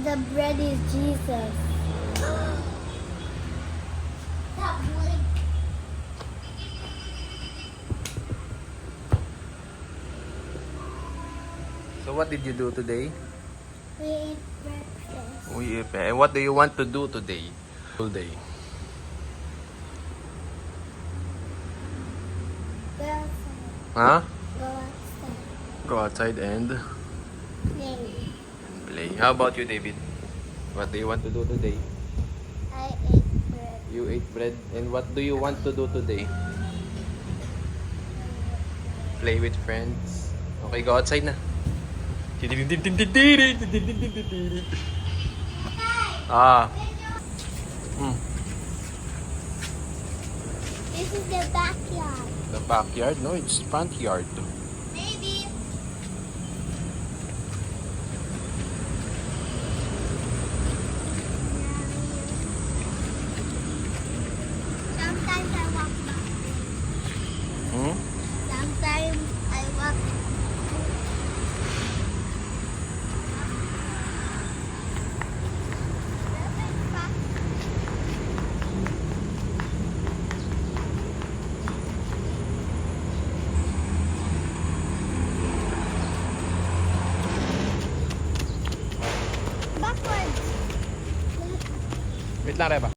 The bread is Jesus. So what did you do today? We ate breakfast. And what do you want to do today? All day. Go outside. Huh? Go outside. Go outside and Play. play. How about you, David? What do you want to do today? I ate bread. You ate bread. And what do you want to do today? Play with friends. Okay, go outside na. Ah. This is the backyard. The backyard? No, it's front yard. Maybe. Sometimes I walk back. Hmm? Sometimes I walk. Backwards. Wait lang, Reba.